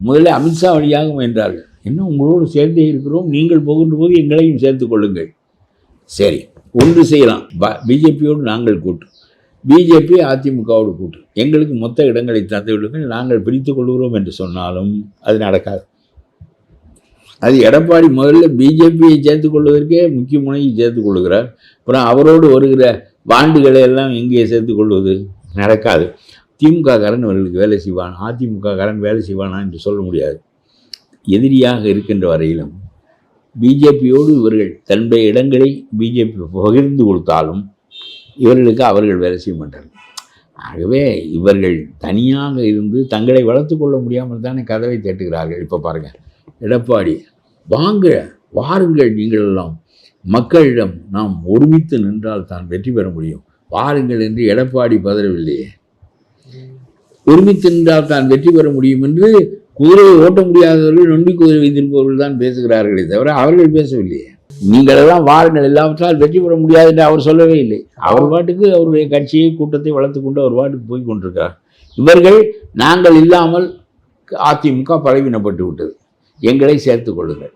முதல்ல அமித்ஷா வழியாக முயன்றார்கள். இன்னும் உங்களோடு சேர்ந்தே இருக்கிறோம், நீங்கள் போகின்ற போது எங்களையும் சேர்த்து கொள்ளுங்கள். சரி, ஒன்று செய்யலாம். பிஜேபியோடு நாங்கள் கூட்டு, பிஜேபி அதிமுகவோடு கூட்டு, எங்களுக்கு மொத்த இடங்களை தந்து விடுங்கள், நாங்கள் பிரித்து கொள்கிறோம் என்று சொன்னாலும் அது நடக்காது. அது எடப்பாடி முதல்ல பிஜேபியை சேர்த்து கொள்வதற்கே முக்கிய முனையை சேர்த்து கொள்கிறார். அப்புறம் அவரோடு வருகிற வாண்டுகளை எல்லாம் எங்கே சேர்த்து கொள்வது? நடக்காது. திமுக காரன் இவர்களுக்கு வேலை செய்வான், அதிமுக காரன் வேலை செய்வானா என்று சொல்ல முடியாது. எதிரியாக இருக்கின்ற வரையிலும் பிஜேபியோடு இவர்கள் தன்னுடைய இடங்களை பிஜேபி பகிர்ந்து கொடுத்தாலும் இவர்களுக்கு அவர்கள் வேலை செய்ய மாட்டார்கள். ஆகவே இவர்கள் தனியாக இருந்து தங்களை வளர்த்து கொள்ள முடியாமல் தானே கதவை தட்டுகிறார்கள். இப்போ பாருங்கள், எடப்பாடி வாங்க வாருங்கள், நீங்கள் எல்லாம் மக்களிடம் நாம் ஒருமித்து நின்றால் தான் வெற்றி பெற முடியும், வாருங்கள் என்று எடப்பாடி பதறவில்லையே. ஒருமித்து நின்றால் தான் வெற்றி பெற முடியும் என்று குதிரையை ஓட்ட முடியாதவர்கள், நொண்டி குதிரை வைத்திருப்பவர்கள் தான் பேசுகிறார்களே தவிர அவர்கள் பேசவில்லையே. நீங்களெல்லாம் வாருங்கள், எல்லாவற்றால் வெற்றி பெற முடியாது என்று அவர் சொல்லவே இல்லை. அவர் பாட்டுக்கு அவருடைய கட்சியை கூட்டத்தை வளர்த்து கொண்டு அவர் பாட்டுக்கு போய் கொண்டிருக்கிறார். இவர்கள் நாங்கள் இல்லாமல் அதிமுக பலவீனப்பட்டு விட்டது, எங்களை சேர்த்து கொள்ளுங்கள்.